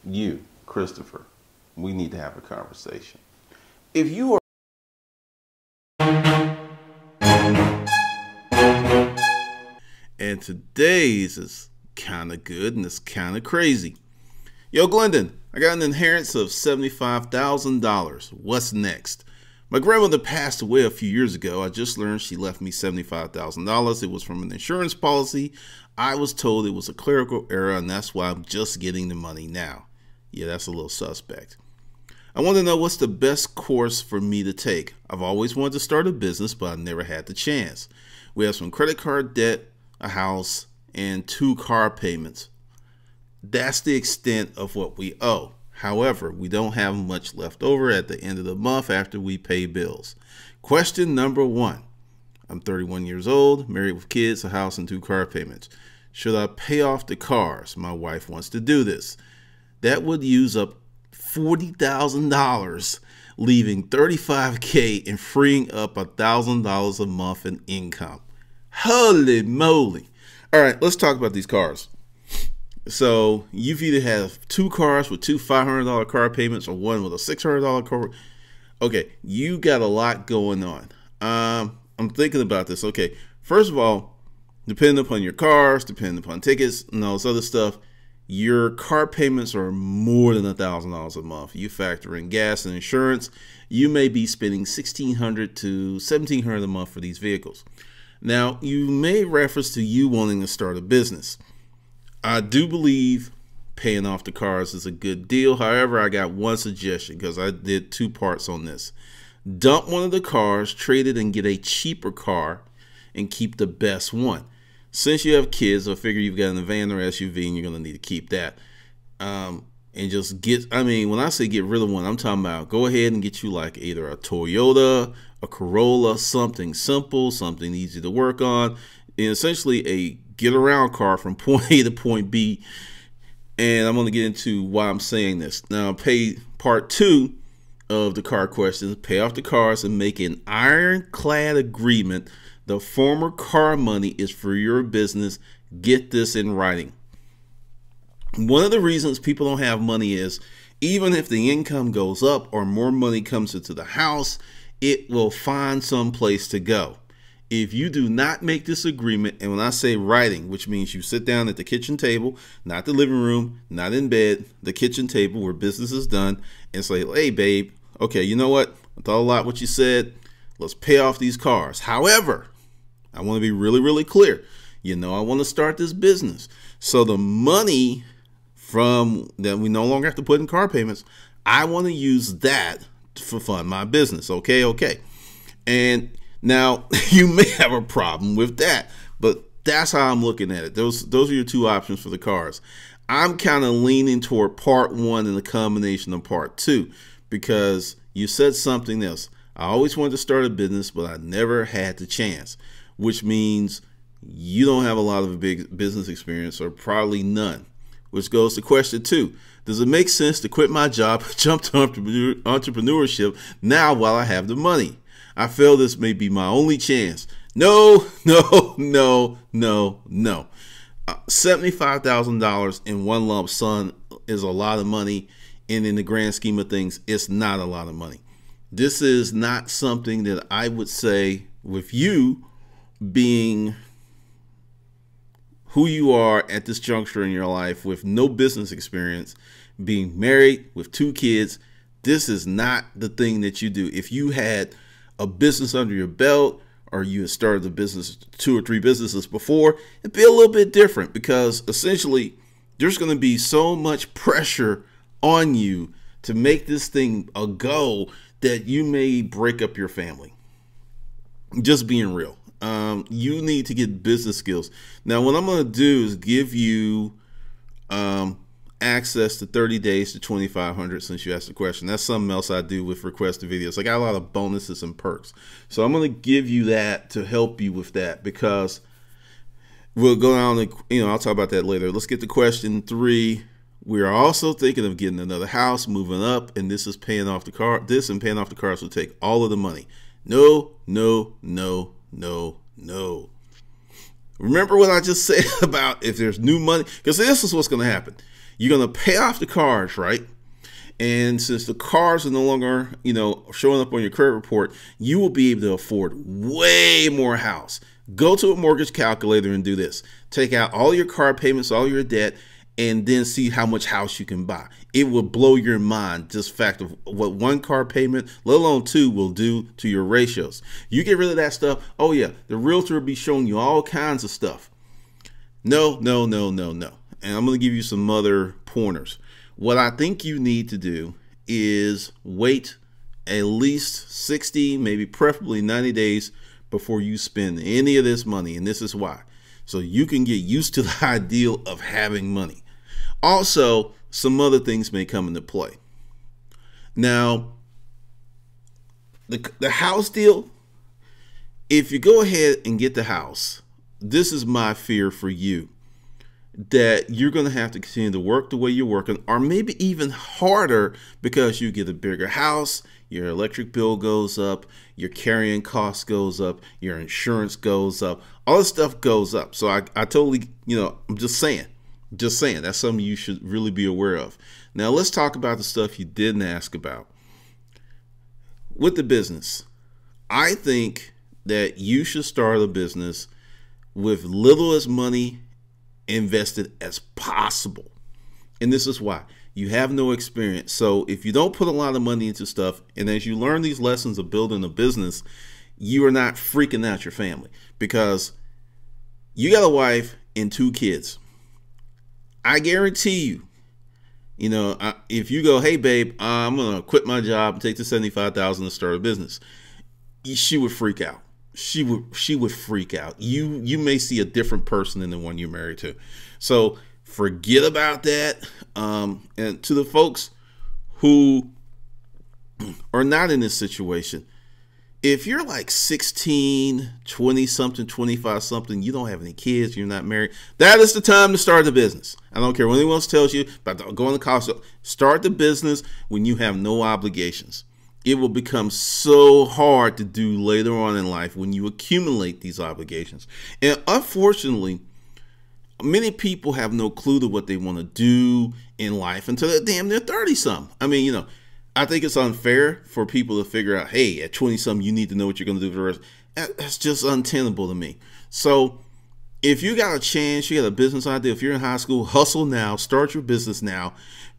You, Christopher, we need to have a conversation. If you are And today's is kind of good and it's kind of crazy. Yo, Glendon, I got an inheritance of $75,000. What's next? My grandmother passed away a few years ago. I just learned she left me $75,000. It was from an insurance policy. I was told it was a clerical error, and that's why I'm just getting the money now. Yeah, that's a little suspect. I want to know what's the best course for me to take. I've always wanted to start a business, but I never had the chance. We have some credit card debt, a house, and 2 car payments. That's the extent of what we owe. However, we don't have much left over at the end of the month after we pay bills. Question number 1. I'm 31 years old, married with kids, a house, and 2 car payments. Should I pay off the cars? My wife wants to do this. That would use up $40,000, leaving $35K and freeing up $1,000 a month in income. Holy moly. All right, let's talk about these cars. So you've either have 2 cars with 2 $500 car payments or one with a $600 car. Okay, you got a lot going on. I'm thinking about this. Okay, first of all, depending upon your cars, depending upon tickets and all this other stuff, your car payments are more than $1,000 a month. You factor in gas and insurance, you may be spending $1,600 to $1,700 a month for these vehicles. Now, you may reference to you wanting to start a business. I do believe paying off the cars is a good deal. However, I got one suggestion because I did 2 parts on this. Dump one of the cars, trade it, and get a cheaper car and keep the best one. Since you have kids, I figure you've got a van or SUV and you're going to need to keep that. And just get, when I say get rid of one, I'm talking about go ahead and get you like either a Toyota, a Corolla, something simple, something easy to work on, and essentially a get around car from point A to point B. And I'm going to get into why I'm saying this. Now, pay part 2 of the car questions, pay off the cars and make an ironclad agreement. The former car money is for your business. Get this in writing. One of the reasons people don't have money is even if the income goes up or more money comes into the house, it will find some place to go. If you do not make this agreement, and when I say writing, which means you sit down at the kitchen table, not the living room, not in bed, the kitchen table where business is done, and say, hey, babe, okay, you know what? I thought a lot what you said. Let's pay off these cars. However, I want to be really, really clear. You know, I want to start this business. So the money from that we no longer have to put in car payments, I want to use that to fund my business. Okay. And now you may have a problem with that, but that's how I'm looking at it. Those are your 2 options for the cars. I'm kind of leaning toward part 1 and the combination of part 2 because you said something else. I always wanted to start a business, but I never had the chance, which means you don't have a lot of big business experience or probably none, which goes to question 2. Does it make sense to quit my job, jump to entrepreneurship now while I have the money? I feel this may be my only chance. No. $75,000 in one lump sum is a lot of money, and in the grand scheme of things, it's not a lot of money. This is not something that I would say, with you being who you are at this juncture in your life with no business experience, being married with 2 kids, this is not the thing that you do. If you had a business under your belt or you had started a business, 2 or 3 businesses before, it'd be a little bit different because essentially there's going to be so much pressure on you to make this thing a go that you may break up your family. Just being real. You need to get business skills. Now, what I'm going to do is give you access to 30 days to 2,500 since you asked the question. That's something else I do with requested videos. I got a lot of bonuses and perks. So I'm going to give you that to help you with that because we'll go down and, I'll talk about that later. Let's get to question 3. We are also thinking of getting another house, moving up, and this is paying off the car. This and paying off the cars will take all of the money. No. Remember what I just said about if there's new money? Because this is what's going to happen. You're going to pay off the cars, right? And since the cars are no longer, showing up on your credit report, you will be able to afford way more house. Go to a mortgage calculator and do this. Take out all your car payments, all your debt, and then see how much house you can buy. It will blow your mind, just fact of what one car payment, let alone two, will do to your ratios. You get rid of that stuff, oh yeah, the realtor will be showing you all kinds of stuff. No, no, no, no, no. And I'm going to give you some other pointers. What I think you need to do is wait at least 60, maybe preferably 90 days before you spend any of this money. And this is why. So you can get used to the ideal of having money. Also, some other things may come into play. Now, the house deal, if you go ahead and get the house, this is my fear for you, that you're going to have to continue to work the way you're working, or maybe even harder, because you get a bigger house, your electric bill goes up, your carrying cost goes up, your insurance goes up, all this stuff goes up. So I totally, I'm just saying, that's something you should really be aware of. Now let's talk about the stuff you didn't ask about. With the business, I think that you should start a business with little as money invested as possible. And this is why. You have no experience. So if you don't put a lot of money into stuff, and as you learn these lessons of building a business, you are not freaking out your family, because you got a wife and 2 kids. I guarantee you, if you go, hey babe, I'm going to quit my job and take the $75,000 to start a business, she would freak out. She would freak out. You may see a different person than the one you're married to. So forget about that. And to the folks who are not in this situation, if you're like 16, 20 something, 25 something, you don't have any kids, you're not married, that is the time to start the business. I don't care what anyone else tells you about going to college. Start the business when you have no obligations. It will become so hard to do later on in life when you accumulate these obligations. And unfortunately, many people have no clue to what they want to do in life until they're 30-something. I mean, I think it's unfair for people to figure out, hey, at 20-something, you need to know what you're going to do for the rest. That's just untenable to me. So if you got a chance, you got a business idea, if you're in high school, hustle now, start your business now.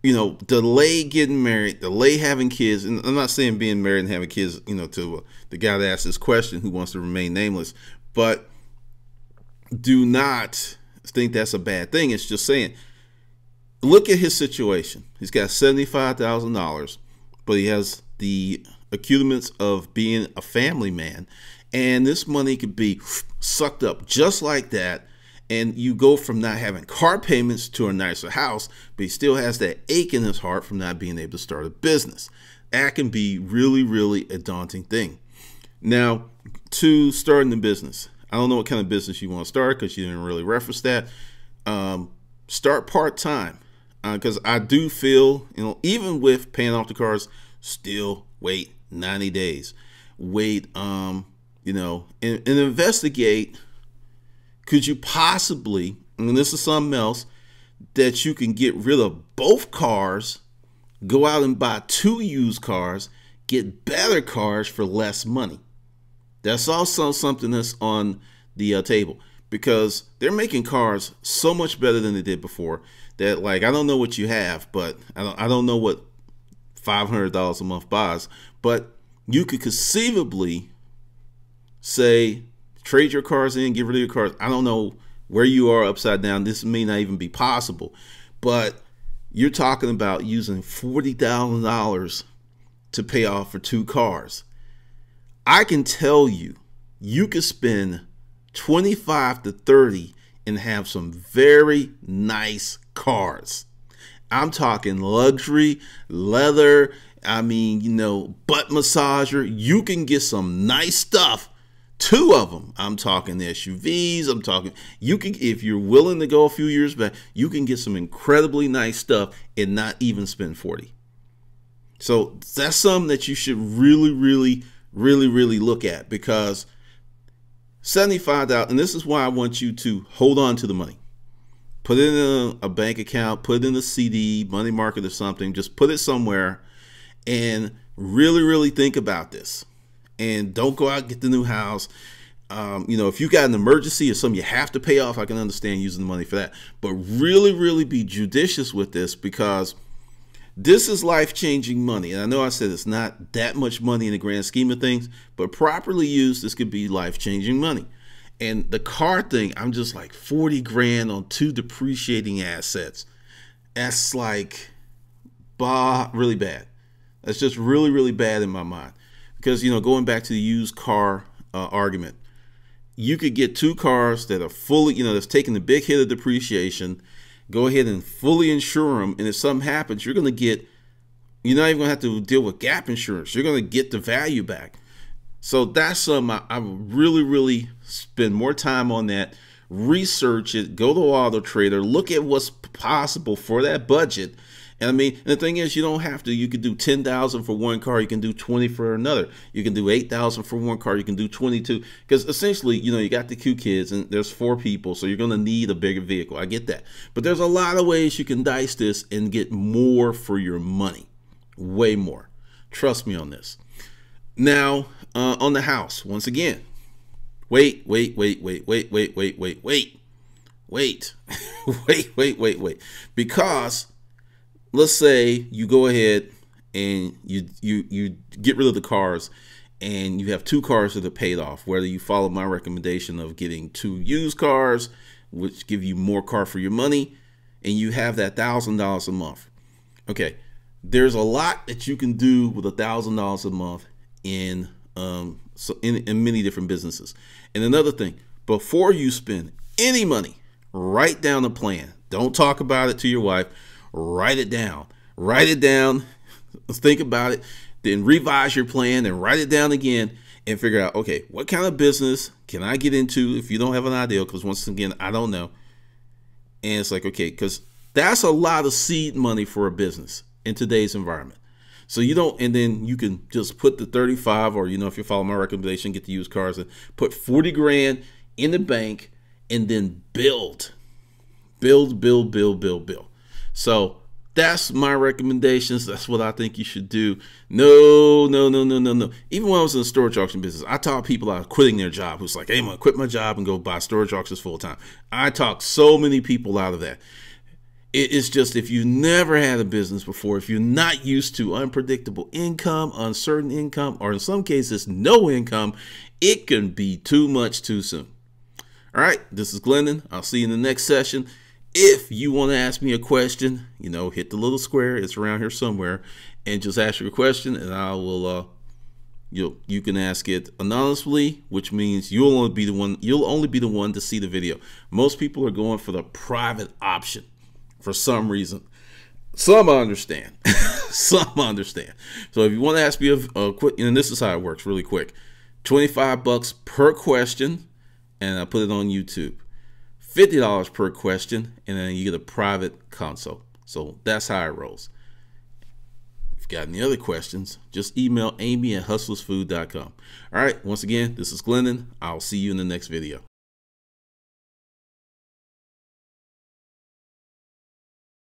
Delay getting married, delay having kids. And I'm not saying being married and having kids, to the guy that asked this question who wants to remain nameless, but do not think that's a bad thing. It's just saying, look at his situation. He's got $75,000, but he has the accoutrements of being a family man. And this money could be sucked up just like that. And you go from not having car payments to a nicer house, but he still has that ache in his heart from not being able to start a business. That can be really, really a daunting thing. Now, to starting the business, I don't know what kind of business you want to start because you didn't really reference that. Start part-time, because I do feel, even with paying off the cars, still wait 90 days. Wait, and investigate. Could you possibly, and this is something else, that you can get rid of both cars, go out and buy 2 used cars, get better cars for less money? That's also something that's on the table, because they're making cars so much better than they did before that, like, I don't know what you have, but I don't know what $500 a month buys, but you could conceivably say, trade your cars in, get rid of your cars. I don't know where you are upside down. This may not even be possible, but you're talking about using $40,000 to pay off for 2 cars. I can tell you, you could spend 25 to 30 and have some very nice cars. I'm talking luxury, leather, butt massager. You can get some nice stuff. 2 of them. I'm talking SUVs. I'm talking, you can, if you're willing to go a few years back, you can get some incredibly nice stuff and not even spend 40. So that's something that you should really, really, really, really look at, because $75, and this is why I want you to hold on to the money. Put it in a bank account, put it in a CD, money market or something. Just put it somewhere and really think about this. And don't go out and get the new house. If you got an emergency or something you have to pay off, I can understand using the money for that. But really be judicious with this, because this is life-changing money. And I know I said it's not that much money in the grand scheme of things, but properly used, this could be life-changing money. And the car thing, I'm just like 40 grand on 2 depreciating assets. That's like, really bad. That's just really bad in my mind. Because, going back to the used car argument, you could get 2 cars that are fully, that's taking the big hit of depreciation, go ahead and fully insure them. And if something happens, you're not even going to have to deal with gap insurance. You're going to get the value back. So that's something I really spend more time on that. Research it, go to Auto Trader, look at what's possible for that budget. And the thing is, you don't have to. You can do 10,000 for one car, you can do 20 for another. You can do 8,000 for one car, you can do 22. Because essentially, you got the 2 kids and there's 4 people, so you're going to need a bigger vehicle. I get that. But there's a lot of ways you can dice this and get more for your money. Way more. Trust me on this. Now, on the house, once again, wait. Because let's say you go ahead and you get rid of the cars and you have 2 cars that are paid off, whether you follow my recommendation of getting 2 used cars, which give you more car for your money, and you have that $1,000 a month. Okay, there's a lot that you can do with $1,000 a month in many different businesses. And another thing, before you spend any money, write down a plan. Don't talk about it to your wife. Write it down. Think about it. Then revise your plan and write it down again and figure out, okay, what kind of business can I get into if you don't have an idea? Because once again, I don't know. And it's like, okay, because that's a lot of seed money for a business in today's environment. So and then you can just put the 35, or, if you follow my recommendation, get the used cars and put 40 grand in the bank and then build. So that's my recommendations. That's what I think you should do. No. Even when I was in the storage auction business, I taught people out quitting their job who's like, hey, I'm going to quit my job and go buy storage auctions full time. I talked so many people out of that. It's just, if you never had a business before, if you're not used to unpredictable income, uncertain income, or in some cases, no income, it can be too much too soon. All right, this is Glendon. I'll see you in the next session. If you want to ask me a question, hit the little square. It's around here somewhere, and just ask your question, and I will. You can ask it anonymously, which means you'll only be the one to see the video. Most people are going for the private option for some reason. Some I understand. Some I understand. So if you want to ask me a quick, and this is how it works, really quick. $25 per question, and I put it on YouTube. $50 per question, and then you get a private consult. So that's how it rolls. If you got any other questions, just email amy@hustlersfood.com. All right, once again, this is Glendon. I'll see you in the next video.